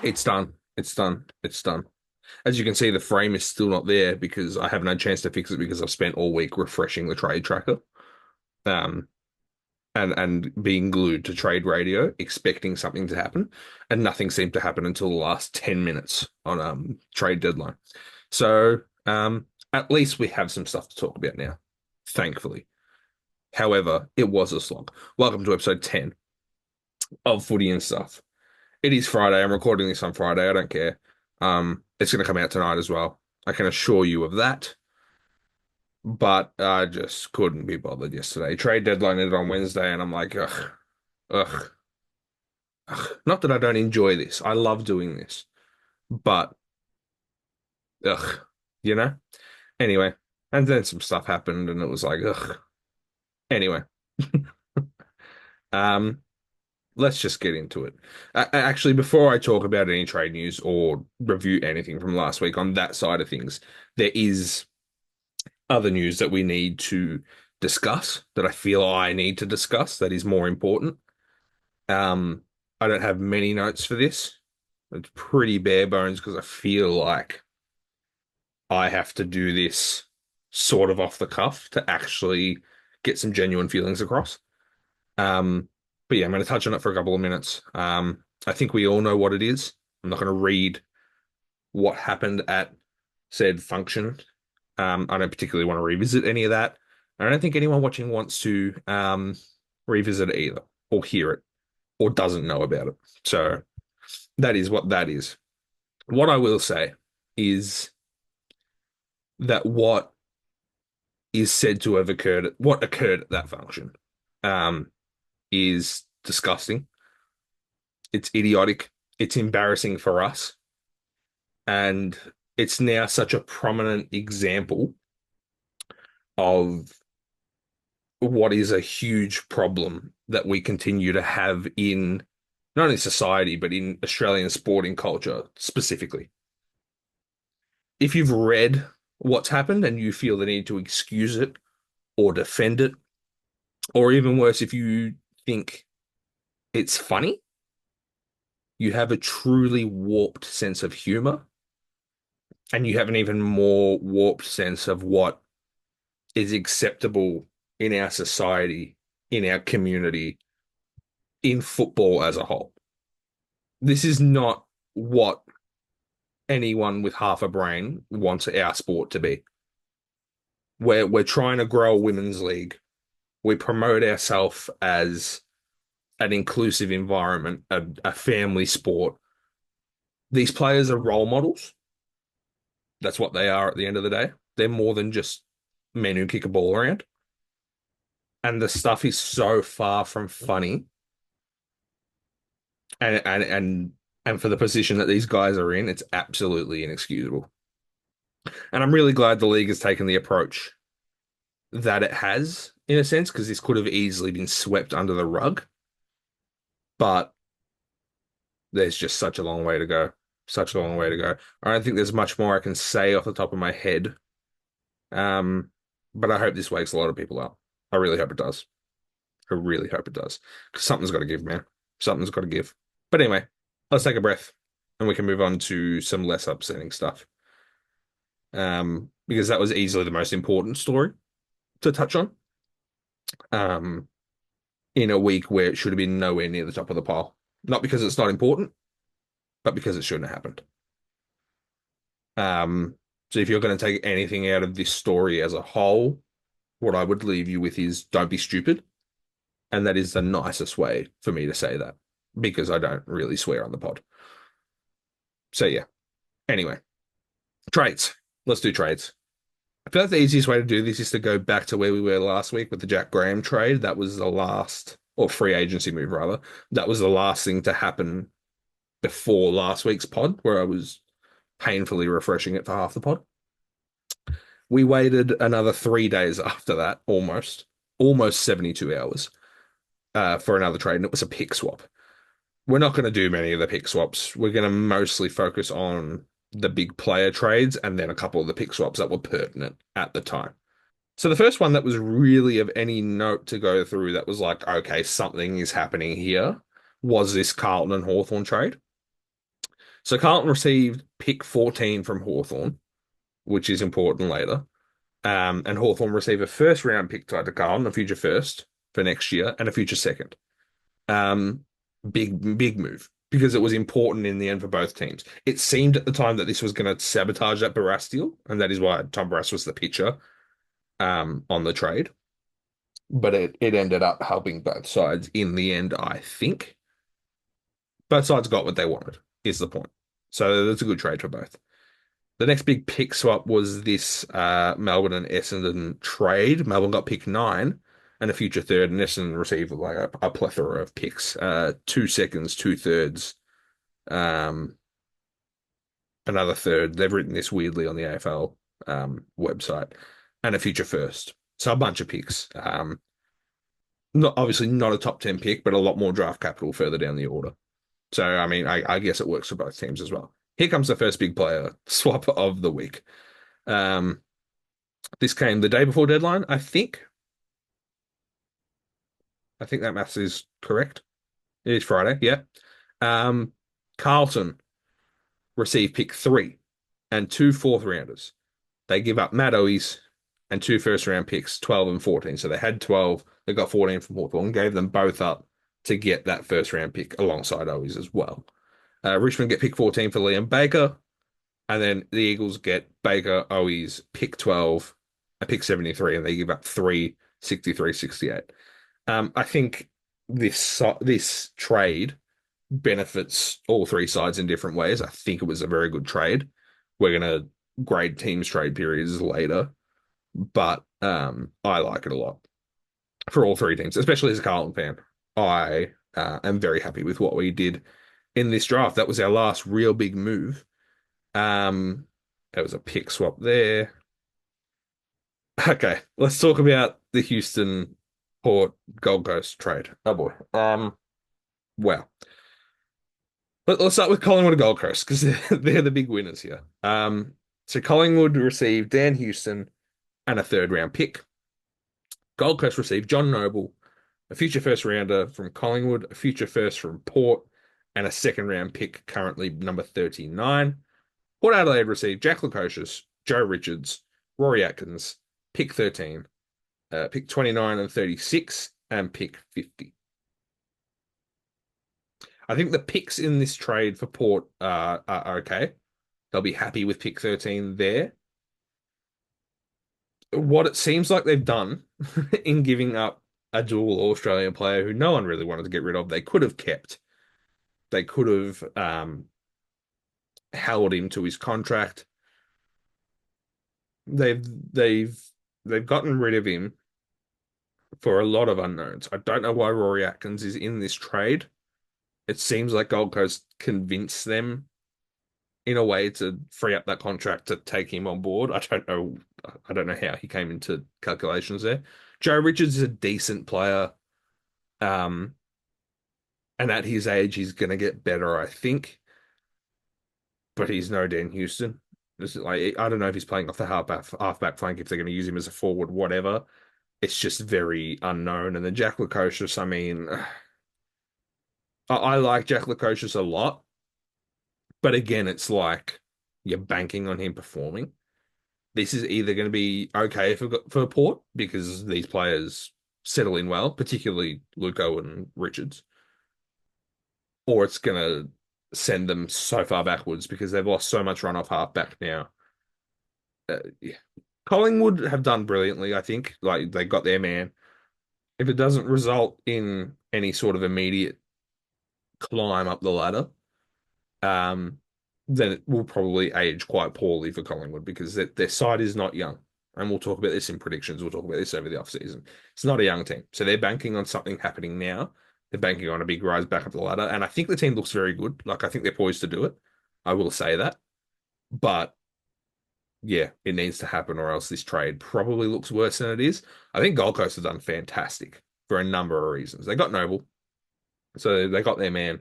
It's done. It's done. It's done. As you can see, the frame is still not there because I haven't had a chance to fix it because I've spent all week refreshing the trade tracker. Um, and being glued to trade radio, expecting something to happen, and nothing seemed to happen until the last 10 minutes on trade deadline. So at least we have some stuff to talk about now, thankfully. However, it was a slog. Welcome to episode 10 of Footy and Stuff. It is Friday. I'm recording this on Friday. I don't care. It's going to come out tonight as well. I can assure you of that. But I just couldn't be bothered yesterday. Trade deadline ended on Wednesday, and I'm like, ugh, ugh, ugh. Not that I don't enjoy this. I love doing this, but ugh, you know? Anyway, and then some stuff happened, and it was like, ugh. Anyway, um, let's just get into it. Actually, before I talk about any trade news or review anything from last week on that side of things, there is other news that we need to discuss that I feel I need to discuss that is more important. Um, I don't have many notes for this. It's pretty bare bones because I feel like I have to do this sort of off the cuff to actually get some genuine feelings across. Um, but yeah, I'm going to touch on it for a couple of minutes. I think we all know what it is. I'm not going to read what happened at said function. I don't particularly want to revisit any of that. I don't think anyone watching wants to revisit it either, or hear it, or doesn't know about it. So that is what that is. What I will say is that what is said to have occurred, what occurred at that function, um, is disgusting. It's idiotic. It's embarrassing for us. And it's now such a prominent example of what is a huge problem that we continue to have in not only society, but in Australian sporting culture specifically. If you've read what's happened and you feel the need to excuse it or defend it, or even worse, if you think it's funny, you have a truly warped sense of humor, and you have an even more warped sense of what is acceptable in our society, in our community, in football as a whole. This is not what anyone with half a brain wants our sport to be. We're trying to grow a women's league. We promote ourselves as an inclusive environment, a family sport. These players are role models. That's what they are at the end of the day. They're more than just men who kick a ball around. And the stuff is so far from funny. And for the position that these guys are in, it's absolutely inexcusable. And I'm really glad the league has taken the approach that it has, in a sense, because this could have easily been swept under the rug. But there's just such a long way to go. Such a long way to go. I don't think there's much more I can say off the top of my head. Um, but I hope this wakes a lot of people up. I really hope it does. I really hope it does. Because something's got to give, man. Something's got to give. But anyway, let's take a breath and we can move on to some less upsetting stuff. Because that was easily the most important story to touch on. Um, in a week where it should have been nowhere near the top of the pile. Not because it's not important, but because it shouldn't have happened. So if you're going to take anything out of this story as a whole, what I would leave you with is don't be stupid. And that is the nicest way for me to say that because I don't really swear on the pod. So yeah. Anyway, trades. Let's do trades. I feel like the easiest way to do this is to go back to where we were last week with the Jack Graham trade. That was the last, or free agency move rather. That was the last thing to happen before last week's pod, where I was painfully refreshing it for half the pod. We waited another 3 days after that, almost 72 hours, for another trade, and it was a pick swap. We're not going to do many of the pick swaps. We're going to mostly focus on the big player trades and then a couple of the pick swaps that were pertinent at the time. So the first one that was really of any note to go through that was like, okay, something is happening here, was this Carlton and Hawthorn trade. So Carlton received pick 14 from Hawthorn, which is important later. And Hawthorn receive a first round pick tied to Carlton, a future first for next year, and a future second. Um, big move because it was important in the end for both teams. It seemed at the time that this was going to sabotage that Barras deal, and that is why Tom Barras was the pitcher on the trade. But it ended up helping both sides in the end, I think. Both sides got what they wanted, is the point. So that's a good trade for both. The next big pick swap was this Melbourne and Essendon trade. Melbourne got pick 9 and a future third, and Essendon received like a plethora of picks, 2 seconds, 2/3, um, another third. They've written this weirdly on the AFL website, and a future first. So a bunch of picks. Not obviously not a top 10 pick, but a lot more draft capital further down the order. So I mean, I guess it works for both teams as well. Here comes the first big player swap of the week. Um, this came the day before deadline, I think. I think that maths is correct. It is Friday, yeah. Um, Carlton received pick 3 and 2 4th rounders. They give up Matt Owies and 2 first round picks, 12 and 14. So they had 12, they got 14 from Hawthorn, gave them both up to get that first round pick alongside Owies as well. Richmond get pick 14 for Liam Baker, and then the Eagles get Baker, Owies, pick 12, a pick 73, and they give up 3, 63, 68. I think this trade benefits all three sides in different ways. I think it was a very good trade. We're gonna grade teams trade periods later, but I like it a lot for all three teams, especially as a Carlton fan. I am very happy with what we did in this draft. That was our last real big move. There was a pick swap there. Okay, let's talk about the Houston Port Gold Coast trade. Oh boy. Well, let's start with Collingwood and Gold Coast because they're the big winners here. So Collingwood received Dan Houston and a third round pick. Gold Coast received John Noble, a future first rounder from Collingwood, a future first from Port, and a second round pick, currently number 39. Port Adelaide received Jack Lukosius, Joe Richards, Rory Atkins, pick 13, pick 29 and 36, and pick 50. I think the picks in this trade for Port are okay. They'll be happy with pick 13 there. What it seems like they've done in giving up a dual Australian player who no one really wanted to get rid of, they could have kept. They could have held him to his contract. They've they've they've gotten rid of him for a lot of unknowns. I don't know why Rory Atkins is in this trade. It seems like Gold Coast convinced them in a way to free up that contract to take him on board. I don't know. I don't know how he came into calculations there. Joe Richards is a decent player. Um, and at his age, he's going to get better, I think. But he's no Dan Houston. This is like I don't know if he's playing off the halfback flank, if they're going to use him as a forward, whatever. It's just very unknown. And then Jack Lukosius, I mean, I like Jack Lukosius a lot, but again, it's like you're banking on him performing. This is either going to be okay for Port because these players settle in well, particularly Luco and Richards, or it's going to send them so far backwards because they've lost so much run off halfback now. Yeah. Collingwood have done brilliantly, I think. Like they got their man. If it doesn't result in any sort of immediate climb up the ladder, um, then it will probably age quite poorly for Collingwood because their side is not young. And we'll talk about this in predictions. We'll talk about this over the offseason. It's not a young team. So they're banking on something happening now. They're banking on a big rise back up the ladder. And I think the team looks very good. Like, I think they're poised to do it. I will say that. But yeah, it needs to happen or else this trade probably looks worse than it is. I think Gold Coast have done fantastic for a number of reasons. They got Noble. So they got their man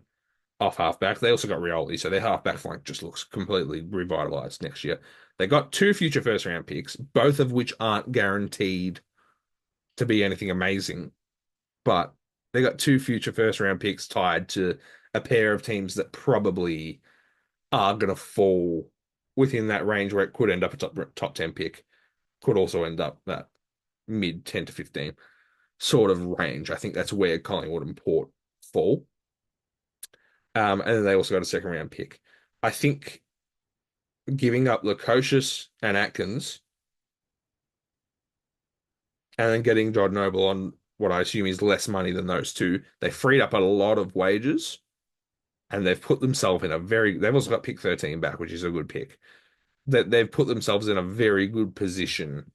off halfback. They also got Rioli, so their halfback flank just looks completely revitalized next year. They got 2 future first round picks, both of which aren't guaranteed to be anything amazing, but they got 2 future first round picks tied to a pair of teams that probably are going to fall within that range where it could end up a top 10 pick, could also end up that mid 10 to 15 sort of range. I think that's where Collingwood and Port fall. And then they also got a second round pick. I think giving up Lukosius and Atkins and then getting John Noble on what I assume is less money than those two, they freed up a lot of wages and they've put themselves in a very, they've also got pick 13 back, which is a good pick. That they've put themselves in a very good position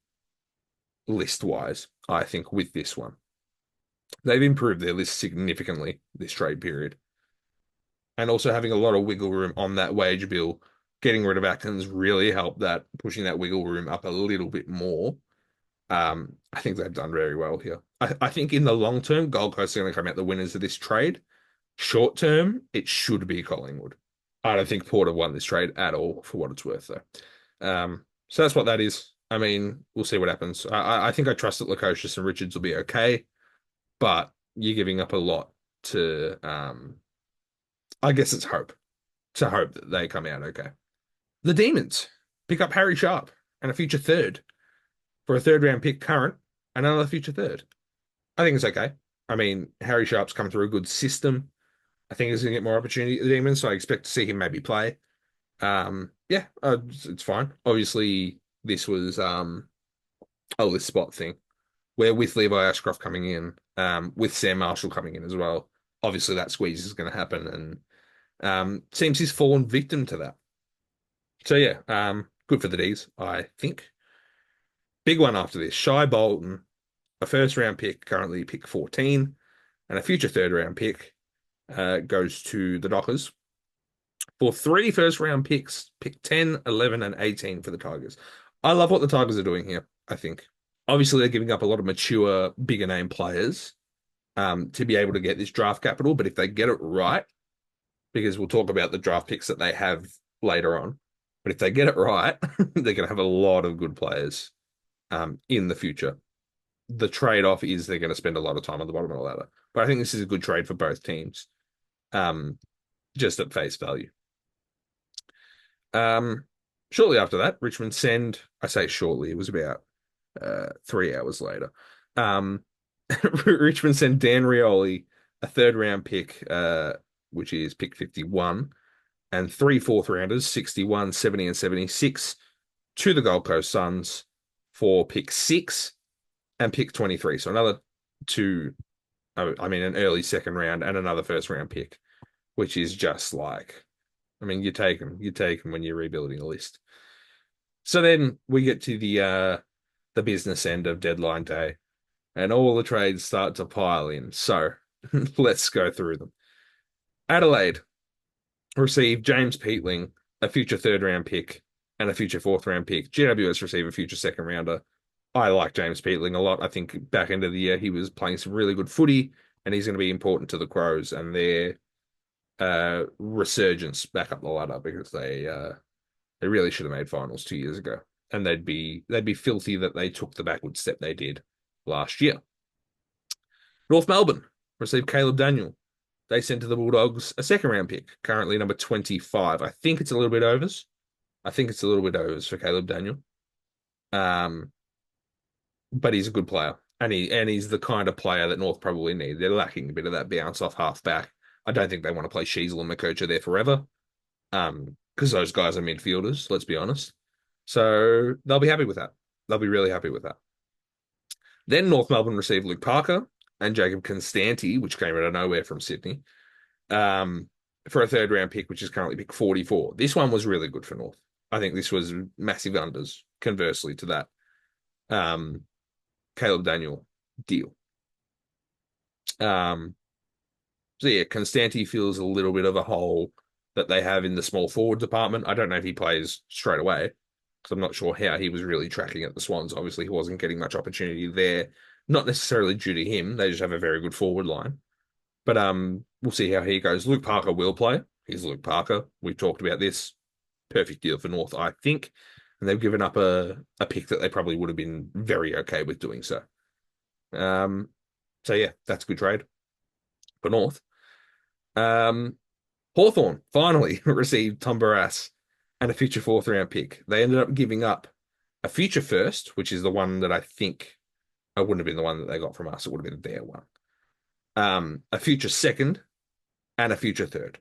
list wise, I think, with this one. They've improved their list significantly this trade period. And also having a lot of wiggle room on that wage bill, getting rid of Atkins really helped that, pushing that wiggle room up a little bit more. I think they've done very well here. I think in the long term, Gold Coast are going to come out the winners of this trade. Short term, it should be Collingwood. I don't think Port have won this trade at all, for what it's worth, though. So that's what that is. I mean, we'll see what happens. I think I trust that Lukosius and Richards will be okay, but you're giving up a lot to, I guess it's hope, to hope that they come out okay. The Demons pick up Harry Sharp and a future third for a third round pick current and another future third. I think it's okay. I mean, Harry Sharp's come through a good system. I think he's going to get more opportunity at the Demons, so I expect to see him maybe play. Yeah, it's fine. Obviously, this was a list spot thing where with Levi Ashcroft coming in, with Sam Marshall coming in as well, obviously that squeeze is going to happen, and seems he's fallen victim to that. So yeah, good for the D's, I think. Big one after this, Shy Bolton, a first round pick, currently pick 14, and a future third round pick goes to the Dockers for three first round picks, pick 10, 11, and 18 for the Tigers. I love what the Tigers are doing here, I think. Obviously, they're giving up a lot of mature, bigger name players to be able to get this draft capital, but if they get it right, because we'll talk about the draft picks that they have later on, but if they get it right, they're going to have a lot of good players in the future. The trade-off is they're going to spend a lot of time on the bottom of the ladder. But I think this is a good trade for both teams, just at face value. Shortly after that, Richmond send, I say shortly, it was about 3 hours later. Richmond send Dan Rioli a third round pick, which is pick 51, and three fourth rounders, 61, 70, and 76, to the Gold Coast Suns for pick 6 and pick 23. So another two, I mean, an early second round and another first round pick, which is just like, I mean, you take them when you're rebuilding a list. So then we get to the business end of deadline day, and all the trades start to pile in. So let's go through them. Adelaide received James Peatling, a future third round pick, and a future fourth round pick. GWS receive a future second rounder. I like James Peatling a lot. I think back end of the year he was playing some really good footy, and he's going to be important to the Crows and their resurgence back up the ladder, because they really should have made finals 2 years ago, and they'd be filthy that they took the backward step they did last year. North Melbourne received Caleb Daniel. They sent to the Bulldogs a second round pick, currently number 25. I think it's a little bit overs. For Caleb Daniel. But he's a good player, and he's the kind of player that North probably need. They're lacking a bit of that bounce off halfback. I don't think they want to play Sheasel and Makocha there forever, because those guys are midfielders, let's be honest. So they'll be happy with that. They'll be really happy with that. Then North Melbourne received Luke Parker and Jacob Constanti, which came out of nowhere from Sydney, for a third round pick, which is currently pick 44. This one was really good for North. I think this was massive unders, conversely to that Caleb Daniel deal. So yeah, Constanti feels a little bit of a hole that they have in the small forward department. I don't know if he plays straight away, because I'm not sure how he was really tracking at the Swans. Obviously, he wasn't getting much opportunity there. Not necessarily due to him. They just have a very good forward line. But we'll see how he goes. Luke Parker will play. He's Luke Parker. We've talked about this. Perfect deal for North, I think. And they've given up a pick that they probably would have been very okay with doing so. So yeah, that's a good trade for North. Hawthorn finally received Tom Barras and a future fourth round pick. They ended up giving up a future first, which is the one that I think I wouldn't have been the one that they got from us. It would have been their one. A future second and a future third.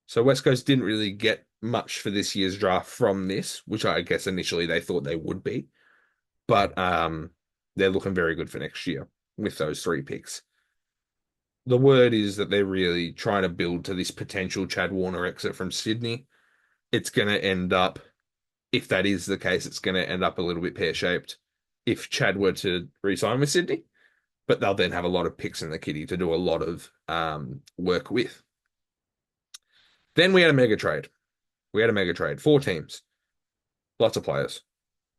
So West Coast didn't really get much for this year's draft from this, which I guess initially they thought they would be. But they're looking very good for next year with those three picks. The word is that they're really trying to build to this potential Chad Warner exit from Sydney. It's going to end up, if that is the case, it's going to end up a little bit pear-shaped if Chad were to re-sign with Sydney. But they'll then have a lot of picks in the kitty to do a lot of work with. Then we had a mega trade. Four teams, lots of players.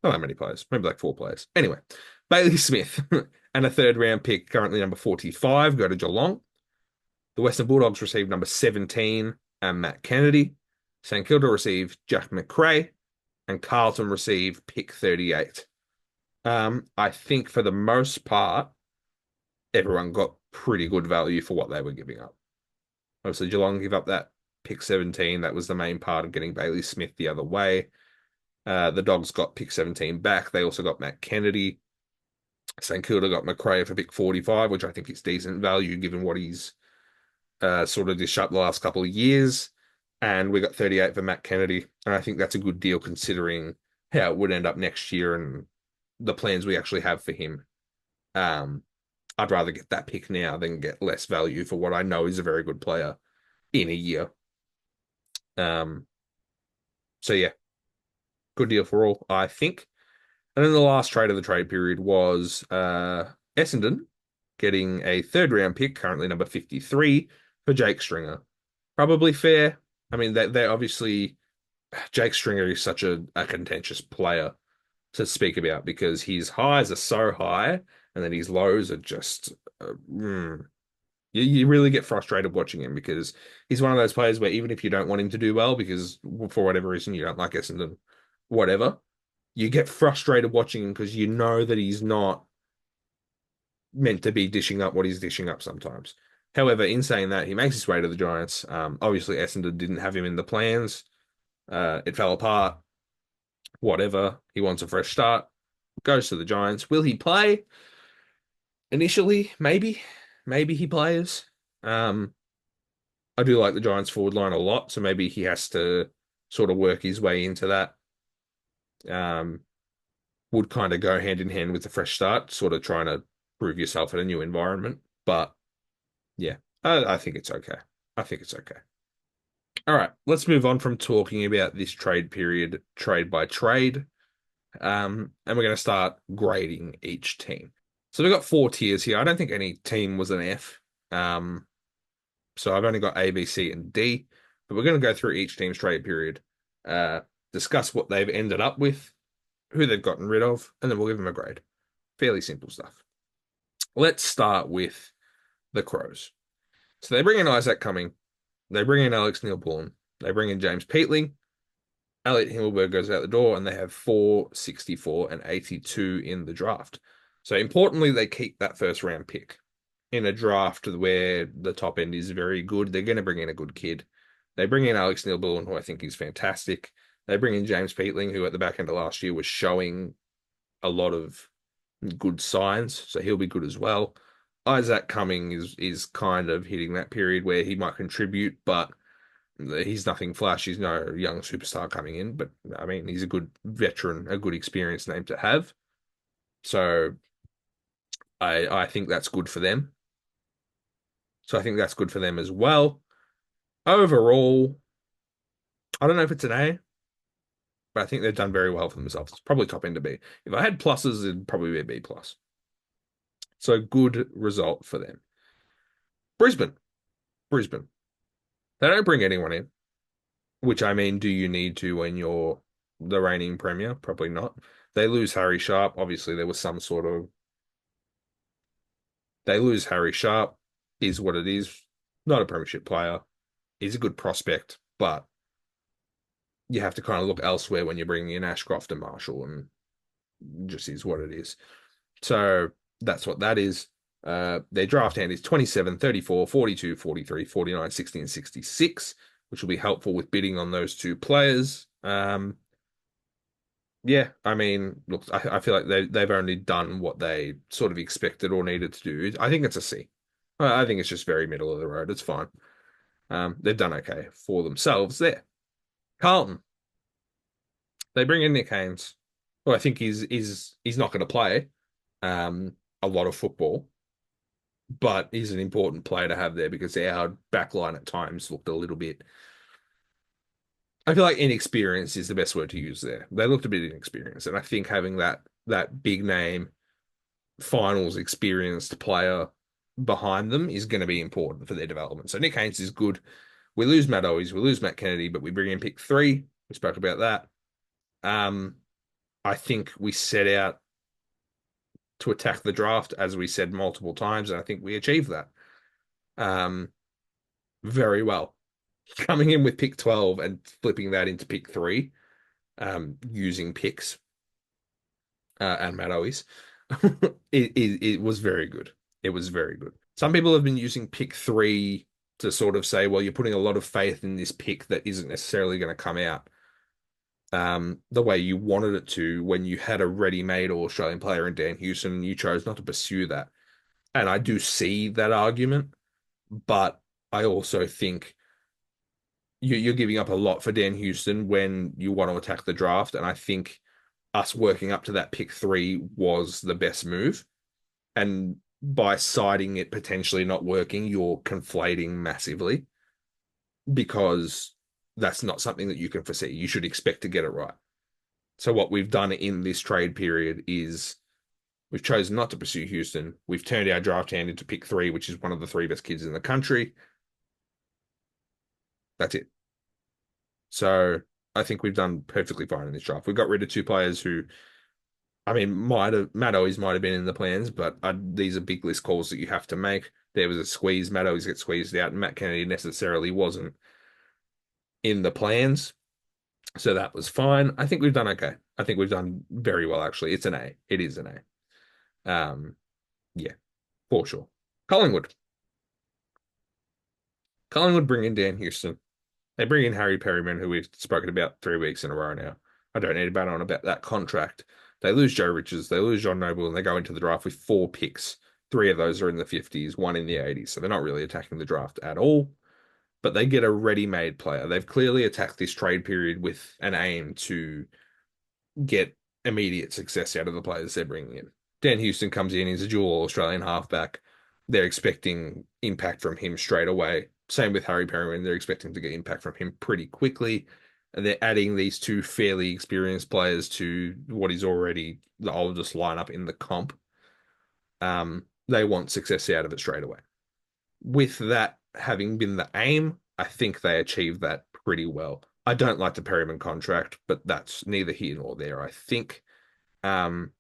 Not that many players, maybe like four players. Anyway, Bailey Smith and a third round pick, currently number 45, go to Geelong. The Western Bulldogs received number 17 and Matt Kennedy. St Kilda received Jack McRae, and Carlton received pick 38. I think for the most part, everyone got pretty good value for what they were giving up. Obviously, Geelong give up that pick 17. That was the main part of getting Bailey Smith the other way. The Dogs got pick 17 back. They also got Matt Kennedy. St Kilda got McRae for pick 45, which I think is decent value given what he's sort of dished up the last couple of years. And we got 38 for Matt Kennedy. And I think that's a good deal considering how it would end up next year and the plans we actually have for him. I'd rather get that pick now than get less value for what I know is a very good player in a year. So yeah, good deal for all, I think. And then the last trade of the trade period was Essendon getting a third round pick, currently number 53, for Jake Stringer. Probably fair. I mean, they obviously, Jake Stringer is such a contentious player to speak about because his highs are so high and then his lows are just, you really get frustrated watching him because he's one of those players where even if you don't want him to do well because for whatever reason you don't like Essendon, whatever, you get frustrated watching him because you know that he's not meant to be dishing up what he's dishing up sometimes. However, in saying that, he makes his way to the Giants. Obviously, Essendon didn't have him in the plans. It fell apart. Whatever. He wants a fresh start. Goes to the Giants. Will he play? Initially, maybe. Maybe he plays. I do like the Giants forward line a lot, so maybe he has to sort of work his way into that. Would kind of go hand in hand with the fresh start, sort of trying to prove yourself in a new environment. But yeah, I think it's okay. I think it's okay. All right, let's move on from talking about this trade period, trade by trade. And we're going to start grading each team. So we've got four tiers here. I don't think any team was an F. So I've only got A, B, C, and D. But we're going to go through each team's trade period, discuss what they've ended up with, who they've gotten rid of, and then we'll give them a grade. Fairly simple stuff. Let's start with the Crows. So they bring in Isaac Cumming. They bring in Alex Neil-Bullen. They bring in James Peatling. Elliot Himmelberg goes out the door, and they have 4, 64, and 82 in the draft. So importantly, they keep that first round pick. In a draft where the top end is very good, they're going to bring in a good kid. They bring in Alex Neil-Bullen, who I think is fantastic. They bring in James Peatling, who at the back end of last year was showing a lot of good signs, so he'll be good as well. Isaac Cumming is kind of hitting that period where he might contribute, but he's nothing flash. He's no young superstar coming in, but I mean, he's a good veteran, a good experienced name to have. So I think that's good for them. So I think that's good for them as well. Overall, I don't know if it's an A, but I think they've done very well for themselves. It's probably top end to B. If I had pluses, it'd probably be a B plus. So good result for them. Brisbane. They don't bring anyone in, which I mean, do you need to when you're the reigning premier? Probably not. They lose Harry Sharp. Obviously, there was some sort of. They lose Harry Sharp, is what it is. Not a premiership player. He's a good prospect, but you have to kind of look elsewhere when you're bringing in Ashcroft and Marshall, and just is what it is. So that's what that is. Their draft hand is 27, 34, 42, 43, 49, 60, and 66, which will be helpful with bidding on those two players. Yeah, I mean, look, I feel like they've only done what they sort of expected or needed to do. I think it's a C. I think it's just very middle of the road. It's fine. They've done okay for themselves there. Carlton, they bring in Nick Haynes, who I think he's not going to play a lot of football, but he's an important player to have there because our backline at times looked a little bit. I feel like inexperience is the best word to use there. They looked a bit inexperienced, and I think having that big name finals experienced player behind them is going to be important for their development. So Nick Haynes is good. We lose Matt Owies, we lose Matt Kennedy, but we bring in pick three. We spoke about that. Um, I think we set out to attack the draft, as we said multiple times, and I think we achieved that um, very well. Coming in with pick 12 and flipping that into pick three, using picks and Matt Owies, it was very good. It was very good. Some people have been using pick three to sort of say, well, you're putting a lot of faith in this pick that isn't necessarily going to come out the way you wanted it to when you had a ready-made All-Australian player in Dan Houston and you chose not to pursue that. And I do see that argument, but I also think you're giving up a lot for Dan Houston when you want to attack the draft. And I think us working up to that pick three was the best move. And by citing it potentially not working, you're conflating massively because that's not something that you can foresee. You should expect to get it right. So what we've done in this trade period is we've chosen not to pursue Houston. We've turned our draft hand into pick three, which is one of the three best kids in the country. That's it. So I think we've done perfectly fine in this draft. We got rid of two players who, I mean, might have Matt always might have been in the plans, but these are big list calls that you have to make. There was a squeeze. Matt always gets squeezed out, and Matt Kennedy necessarily wasn't in the plans. So that was fine. I think we've done okay. I think we've done very well, actually. It's an A. It is an A. Yeah, for sure. Collingwood. Collingwood bring in Dan Houston. They bring in Harry Perryman, who we've spoken about 3 weeks in a row now. I don't need to bat on about that contract. They lose Joe Richards, they lose John Noble, and they go into the draft with 4 picks. Three of those are in the 50s, one in the 80s. So they're not really attacking the draft at all. But they get a ready-made player. They've clearly attacked this trade period with an aim to get immediate success out of the players they're bringing in. Dan Houston comes in, he's a dual Australian halfback. They're expecting impact from him straight away. Same with Harry Perryman. They're expecting to get impact from him pretty quickly. And they're adding these two fairly experienced players to what is already the oldest lineup in the comp. They want success out of it straight away. With that having been the aim, I think they achieved that pretty well. I don't like the Perryman contract, but that's neither here nor there, I think. Um,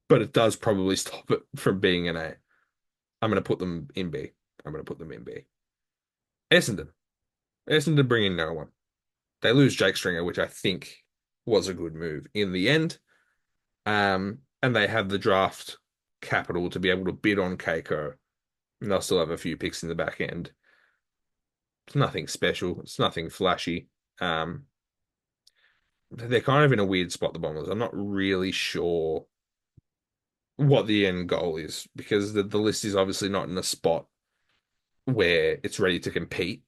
but it does probably stop it from being an A. I'm going to put them in B. I'm going to put them in B. Essendon. Essendon bring in no one. They lose Jake Stringer, which I think was a good move in the end. And they have the draft capital to be able to bid on Keiko. And they'll still have a few picks in the back end. It's nothing special. It's nothing flashy. Um, they're kind of in a weird spot, the Bombers. I'm not really sure what the end goal is because the list is obviously not in a spot where it's ready to compete,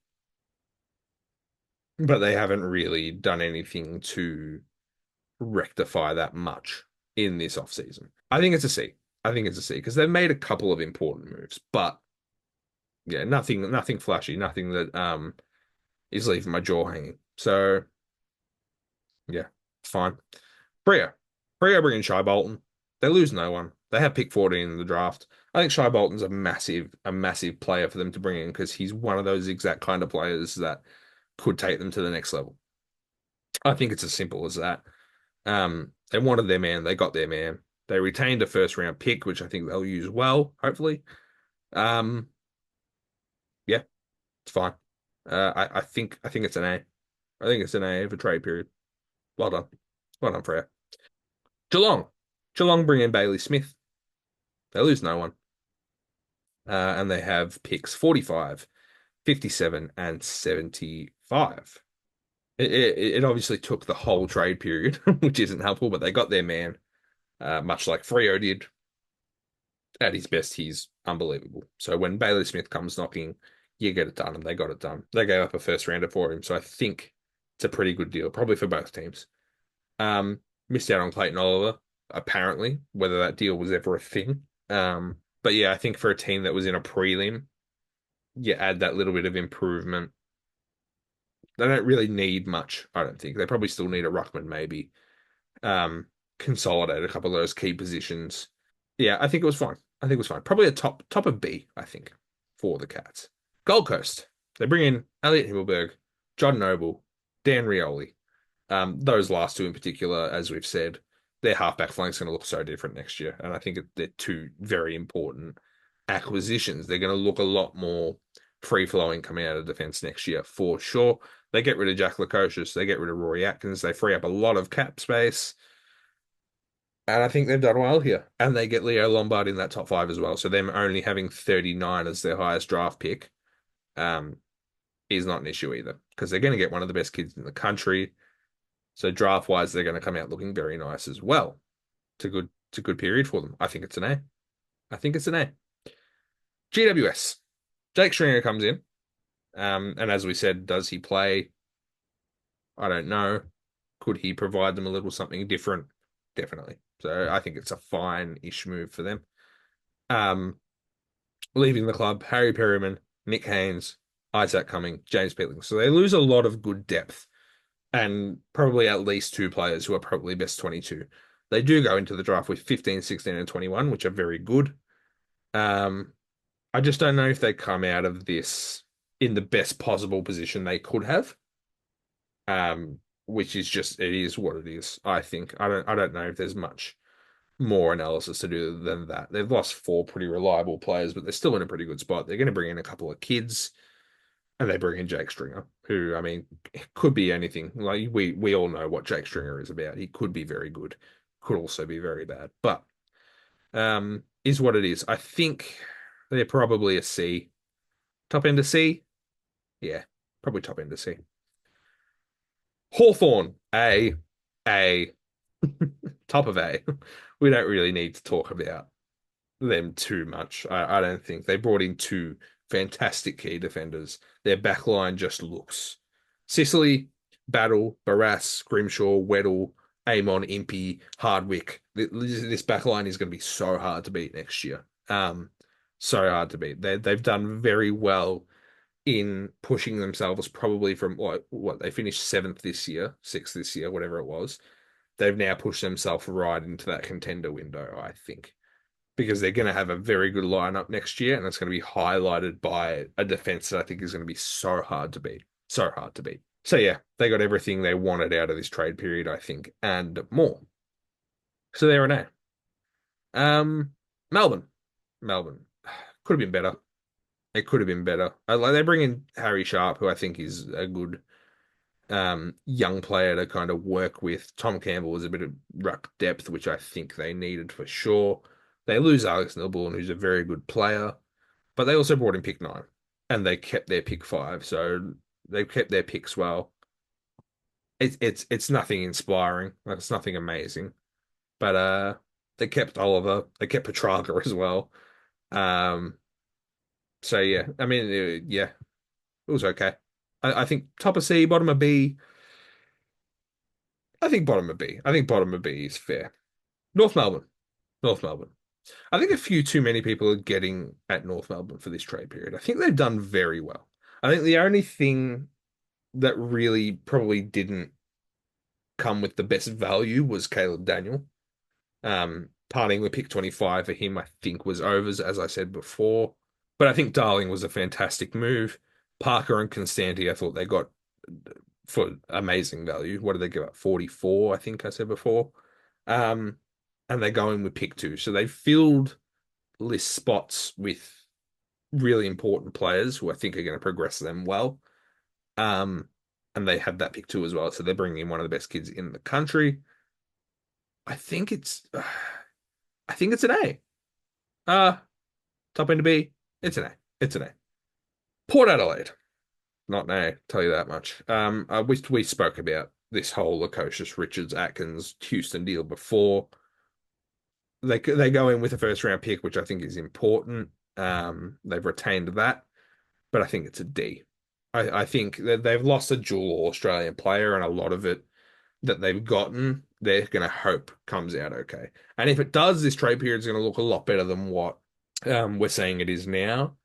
but they haven't really done anything to rectify that much in this offseason. I think it's a C. I think it's a C because they've made a couple of important moves, but yeah, nothing flashy, nothing that is leaving my jaw hanging. So yeah, fine. Freo. Freo bring in Shy Bolton. They lose no one. They have pick 14 in the draft. I think Shy Bolton's a massive player for them to bring in because he's one of those exact kind of players that could take them to the next level. I think it's as simple as that. They wanted their man, they got their man. They retained a first round pick, which I think they'll use well, hopefully. Um, yeah, it's fine. I think it's an A. I think it's an A for trade period. Well done. Well done, Freo. Geelong. Geelong bring in Bailey Smith. They lose no one. And they have picks 45, 57, and 75. It obviously took the whole trade period, which isn't helpful, but they got their man, much like Freo did. At his best, he's unbelievable. So when Bailey Smith comes knocking, you get it done, and they got it done. They gave up a first rounder for him, so I think it's a pretty good deal, probably for both teams. Missed out on Clayton Oliver, apparently, whether that deal was ever a thing. But yeah, I think for a team that was in a prelim, you add that little bit of improvement. They don't really need much, I don't think. They probably still need a ruckman, maybe. Um, Consolidate a couple of those key positions. Yeah, I think it was fine. I think it was fine. Probably a top of B, I think, for the Cats. Gold Coast. They bring in Elliot Himmelberg, John Noble, Dan Rioli. Those last two in particular, as we've said, their halfback flank's going to look so different next year. And I think they're two very important acquisitions. They're going to look a lot more free flowing coming out of defense next year for sure. They get rid of Jack Lukosius, they get rid of Rory Atkins, they free up a lot of cap space. And I think they've done well here. And they get Leo Lombard in that top five as well. So them only having 39 as their highest draft pick um, is not an issue either. Because they're going to get one of the best kids in the country. So draft wise, they're going to come out looking very nice as well. It's a good period for them. I think it's an A. I think it's an A. GWS. Jake Stringer comes in. And as we said, does he play? I don't know. Could he provide them a little something different? Definitely. So I think it's a fine-ish move for them. Um, Leaving the club, Harry Perryman, Nick Haynes, Isaac Cumming, James Pitling. So they lose a lot of good depth and probably at least two players who are probably best 22. They do go into the draft with 15, 16, and 21, which are very good. Um, I just don't know if they come out of this in the best possible position they could have. Which is just it is what it is, I think. I don't know if there's much more analysis to do than that. They've lost four pretty reliable players, but they're still in a pretty good spot. They're going to bring in a couple of kids, and they bring in Jake Stringer, who, I mean, could be anything. Like we all know what Jake Stringer is about. He could be very good, could also be very bad, but is what it is. I think they're probably a C. Top end of C? Yeah, probably top end of C. Hawthorn, A, top of A. We don't really need to talk about them too much. I don't think they brought in two fantastic key defenders. Their backline just looks Sicily, Battle, Barras, Grimshaw, Weddle, Amon, Impey, Hardwick. This backline is going to be so hard to beat next year. So hard to beat. They've done very well in pushing themselves probably from what they finished seventh this year, sixth this year, whatever it was. They've now pushed themselves right into that contender window, I think, because they're going to have a very good lineup next year, and it's going to be highlighted by a defense that I think is going to be so hard to beat. So hard to beat. So yeah, they got everything they wanted out of this trade period, I think, and more. So they're an A. Melbourne. Melbourne. Could have been better. It could have been better. Like they bring in Harry Sharp, who I think is a good young player to kind of work with. Tom Campbell was a bit of ruck depth, which I think they needed for sure. They lose Alex Nilborn, who's a very good player, but they also brought in pick 9 and they kept their pick 5. So they kept their picks well. It's nothing inspiring. Like, it's nothing amazing. But they kept Oliver, they kept Petrarca as well. Um so yeah, I mean yeah, it was okay. I think top of C, bottom of B. I think bottom of B. I think bottom of B is fair. North Melbourne. North Melbourne. I think a few too many people are getting at North Melbourne for this trade period. I think they've done very well. I think the only thing that really probably didn't come with the best value was Caleb Daniel. Parting with pick 25 for him, I think, was overs, as I said before. But I think Darling was a fantastic move. Parker and Constanti, I thought they got for amazing value. What did they give up? 44, I think I said before. And they're going with pick 2. So they filled list spots with really important players who I think are going to progress them well. And they have that pick 2 as well. So they're bringing in one of the best kids in the country. I think it's an A. Top end of B. It's an A. It's an A. Port Adelaide, not an A, tell you that much. We spoke about this whole Lukosius, Richards, Atkins, Houston deal before. They go in with a first round pick, which I think is important. They've retained that, but I think it's a D. I think that they've lost a dual Australian player, and a lot of it that they've gotten, they're going to hope comes out okay. And if it does, this trade period is going to look a lot better than what we're saying it is now.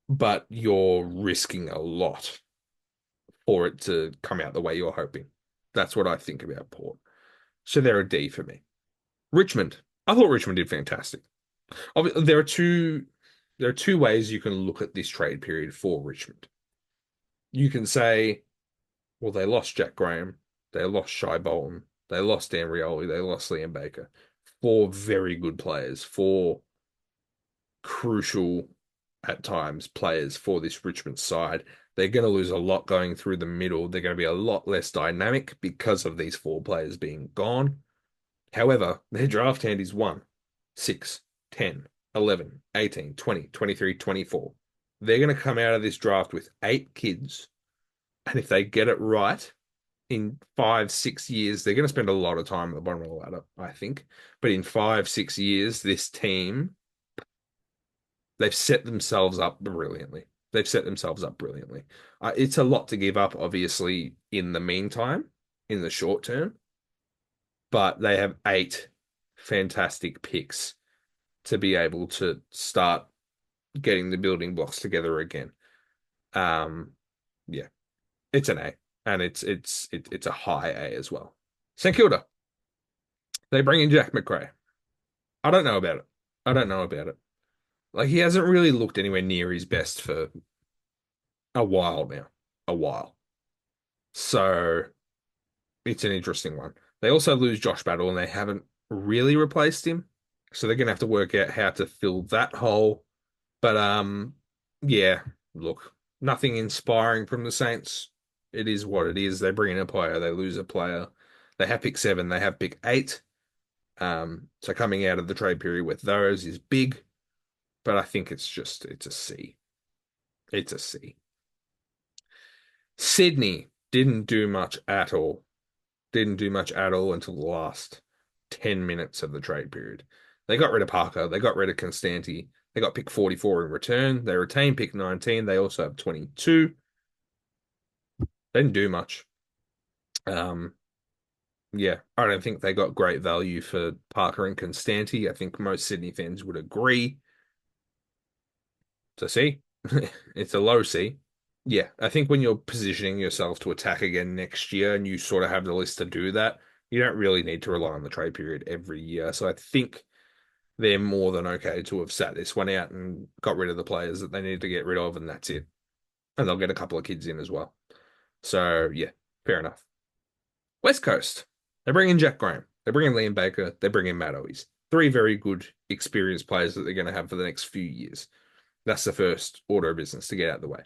But you're risking a lot for it to come out the way you're hoping. That's what I think about Port. So they're a D for me. Richmond. I thought Richmond did fantastic. There are two ways you can look at this trade period for Richmond. You can say, well, they lost Jack Graham, they lost Shy Bolton, they lost Dan Rioli, they lost Liam Baker. Four very good players, four crucial at times players for this Richmond side. They're going to lose a lot going through the middle. They're going to be a lot less dynamic because of these four players being gone. However, their draft hand is 1, 6, 10, 11, 18, 20, 23, 24. They're going to come out of this draft with 8 kids. And if they get it right in 5, 6 years, they're going to spend a lot of time at the bottom of the ladder, I think. But in 5, 6 years, this team, they've set themselves up brilliantly. They've set themselves up brilliantly. It's a lot to give up, obviously, in the meantime, in the short term, but they have 8 fantastic picks to be able to start getting the building blocks together again. Um, yeah, it's an A, and it's a high A as well. St Kilda, they bring in Jack McRae. I don't know about it. I don't know about it. Like he hasn't really looked anywhere near his best for a while now. A while. So it's an interesting one. They also lose Josh Battle and they haven't really replaced him. So they're gonna have to work out how to fill that hole. But yeah, look, nothing inspiring from the Saints. It is what it is. They bring in a player, they lose a player. They have pick 7, they have pick 8. So coming out of the trade period with those is big, but I think it's a C. It's a C. Sydney didn't do much at all. Didn't do much at all until the last 10 minutes of the trade period. They got rid of Parker. They got rid of Constanti. They got pick 44 in return. They retained pick 19. They also have 22. They didn't do much. Um, yeah, I don't think they got great value for Parker and Constanti. I think most Sydney fans would agree. It's a C. It's a low C. Yeah, I think when you're positioning yourself to attack again next year and you sort of have the list to do that, you don't really need to rely on the trade period every year. So I think they're more than okay to have sat this one out and got rid of the players that they need to get rid of, and that's it. And they'll get a couple of kids in as well. So yeah, fair enough. West Coast, they bring in Jack Graham, they bring in Liam Baker, they bring in Matt Owies. 3 very good, experienced players that they're going to have for the next few years. That's the first order of business to get out of the way.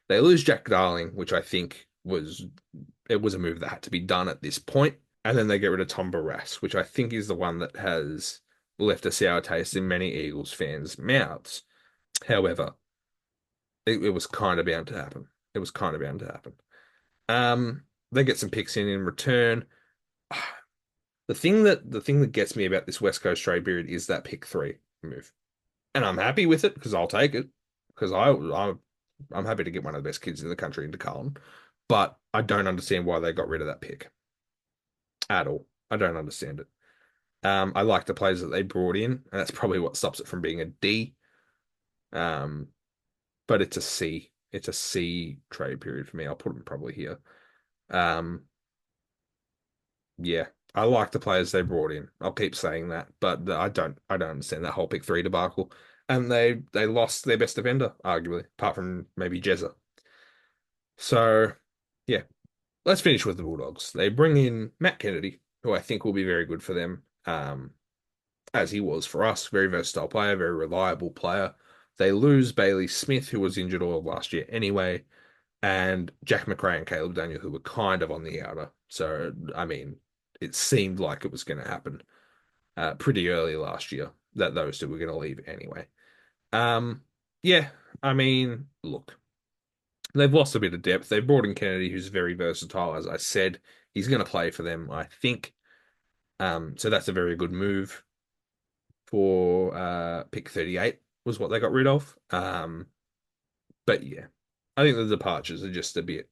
They lose Jack Darling, which I think was a move that had to be done at this point. And then they get rid of Tom Barras, which I think is the one that has left a sour taste in many Eagles fans' mouths. However, it was kind of bound to happen. It was kind of bound to happen. They get some picks in return. The thing that gets me about this West Coast trade period is that pick 3 move, and I'm happy with it because I'll take it because I'm happy to get one of the best kids in the country into Carlton, but I don't understand why they got rid of that pick at all. I don't understand it. I like the players that they brought in, and that's probably what stops it from being a D. Um, but it's a C. It's a C trade period for me. I'll put them probably here. Um, yeah, I like the players they brought in. I'll keep saying that, but I don't understand that whole pick 3 debacle. And they lost their best defender, arguably, apart from maybe Jezza. So yeah, let's finish with the Bulldogs. They bring in Matt Kennedy, who I think will be very good for them. As he was for us, very versatile player, very reliable player. They lose Bailey Smith, who was injured all of last year anyway, and Jack McRae and Caleb Daniel, who were kind of on the outer. So, I mean, it seemed like it was going to happen pretty early last year that those two were going to leave anyway. Um, yeah, I mean, look, they've lost a bit of depth. They've brought in Kennedy, who's very versatile, as I said. He's going to play for them, I think. So that's a very good move for pick 38 was what they got rid of. But yeah, I think the departures are just a bit.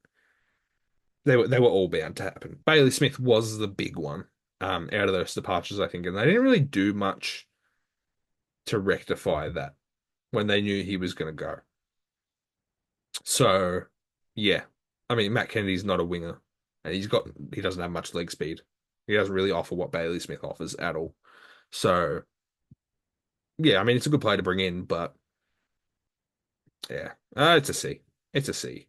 They were all bound to happen. Bailey Smith was the big one out of those departures, I think, and they didn't really do much to rectify that when they knew he was going to go. So yeah, I mean Matt Kennedy's not a winger, and he doesn't have much leg speed. He doesn't really offer what Bailey Smith offers at all. So yeah, I mean it's a good player to bring in, but yeah, it's a C. It's a C.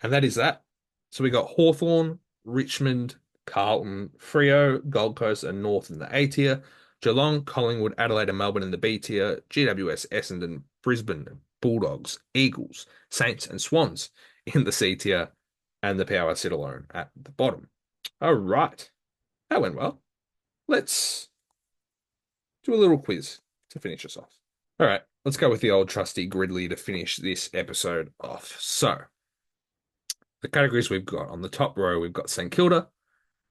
And that is that. So we got Hawthorn, Richmond, Carlton, Freo, Gold Coast, and North in the A tier. Geelong, Collingwood, Adelaide, and Melbourne in the B tier. GWS, Essendon, Brisbane, Bulldogs, Eagles, Saints, and Swans in the C tier. And the Power sit alone at the bottom. All right. That went well. Let's do a little quiz to finish us off. All right. Let's go with the old trusty Gridley to finish this episode off. So, the categories we've got on the top row, we've got St Kilda,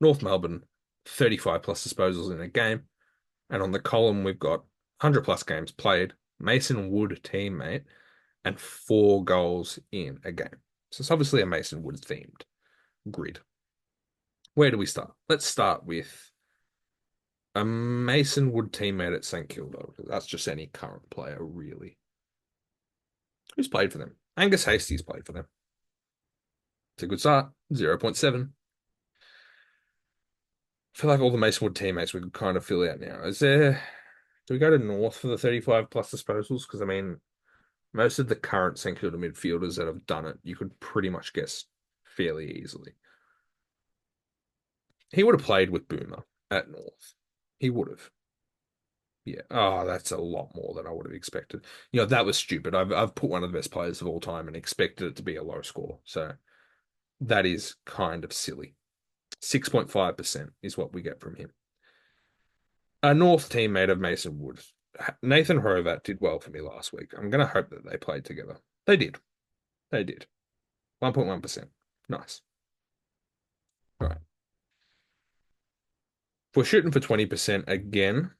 North Melbourne, 35 plus disposals in a game. And on the column, we've got 100 plus games played, Mason Wood teammate, and 4 goals in a game. So it's obviously a Mason Wood themed grid. Where do we start? Let's start with a Mason Wood teammate at St Kilda. That's just any current player, really. Who's played for them? Angus Hastie's played for them. It's a good start. 0.7. I feel like all the Mason Wood teammates we could kind of fill out now. Do we go to North for the 35 plus disposals? Because I mean, most of the current St Kilda midfielders that have done it, you could pretty much guess fairly easily. He would have played with Boomer at North. He would have. Yeah. Oh, that's a lot more than I would have expected. That was stupid. I've put one of the best players of all time and expected it to be a low score. So that is kind of silly. 6.5% is what we get from him. A North teammate of Mason Wood. Nathan Horvat did well for me last week. I'm going to hope that they played together. They did. They did. 1.1%. Nice. All right. If we're shooting for 20% again,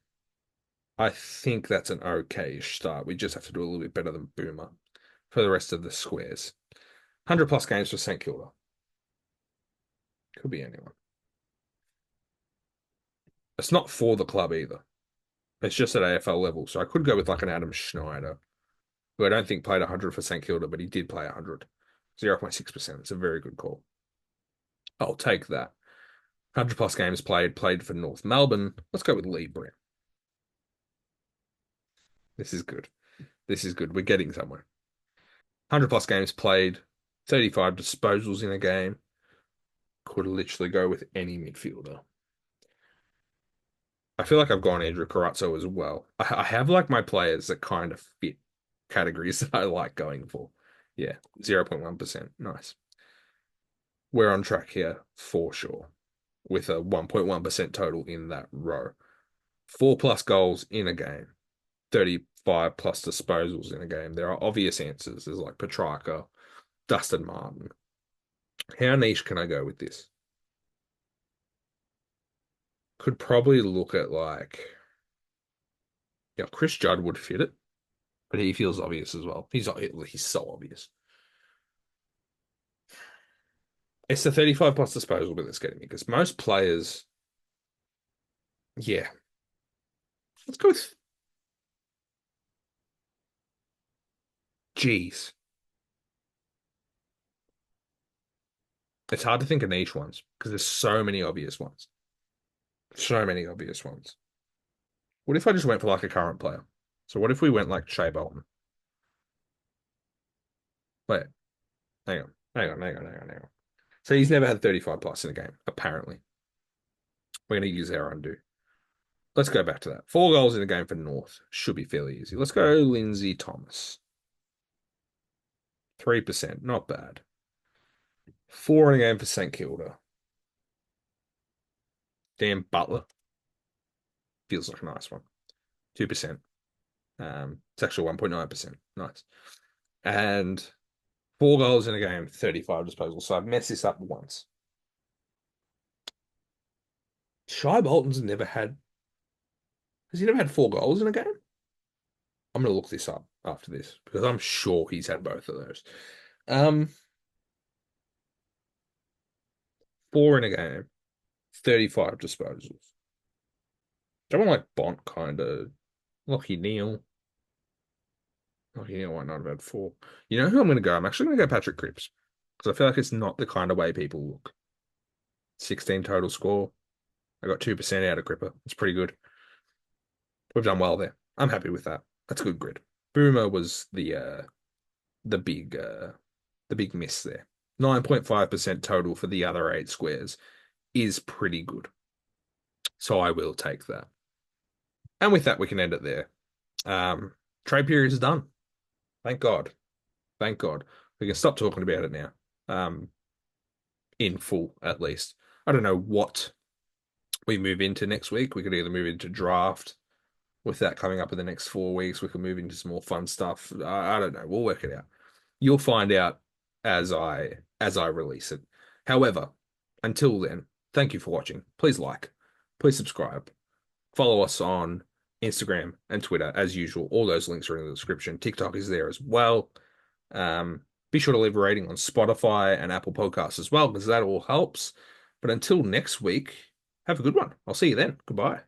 I think that's an okay-ish start. We just have to do a little bit better than Boomer for the rest of the squares. 100 plus games for St Kilda. Could be anyone. It's not for the club either. It's just at AFL level. So I could go with like an Adam Schneider, who I don't think played 100 for St Kilda, but he did play 100. 0.6%. It's a very good call. I'll take that. 100 plus games played for North Melbourne. Let's go with Lee Brown. This is good. This is good. We're getting somewhere. 100 plus games played, 35 disposals in a game. Could literally go with any midfielder. I feel like I've gone Andrew Carazzo as well. I have like my players that kind of fit categories that I like going for. Yeah, 0.1%. Nice. We're on track here for sure with a 1.1% total in that row. 4 plus goals in a game, 35 plus disposals in a game. There are obvious answers. There's like Petrarca, Dustin Martin. How niche can I go with this? Could probably look at like, yeah, Chris Judd would fit it, but he feels obvious as well. He's so obvious. It's the 35 plus disposal bit that's getting me because most players, yeah. Let's go with G's. It's hard to think of niche ones because there's so many obvious ones. So many obvious ones. What if I just went for like a current player? So what if we went like Shea Bolton? Wait, hang on. So he's never had 35 plus in a game, apparently. We're going to use our undo. Let's go back to that. 4 goals in a game for North. Should be fairly easy. Let's go Lindsay Thomas. 3%, not bad. 4 in a game for St Kilda. Dan Butler. Feels like a nice one. 2%. It's actually 1.9%. Nice. and 4 goals in a game, 35 disposals. So I've messed this up once. Shy Bolton's never had, has he never had 4 goals in a game? I'm going to look this up after this because I'm sure he's had both of those. Um, Four in a game, 35 disposals. Someone like Bont, kind of. Lockie Neal. Lockie Neal might not have had four. You know who I'm going to go? I'm actually going to go Patrick Cripps because I feel like it's not the kind of way people look. 16 total score. I got 2% out of Cripper. It's pretty good. We've done well there. I'm happy with that. That's a good grid. Boomer was the big the big miss there. 9.5% total for the other eight squares is pretty good. So I will take that. And with that, we can end it there. Trade period is done. Thank God. Thank God. We can stop talking about it now. In full, at least. I don't know what we move into next week. We could either move into draft with that coming up in the next 4 weeks. We could move into some more fun stuff. I don't know. We'll work it out. You'll find out as I release it. However, until then, thank you for watching. Please like, please subscribe, follow us on Instagram and Twitter as usual. All those links are in the description. TikTok is there as well. Be sure to leave a rating on Spotify and Apple Podcasts as well, because that all helps. But until next week, have a good one. I'll see you then. Goodbye.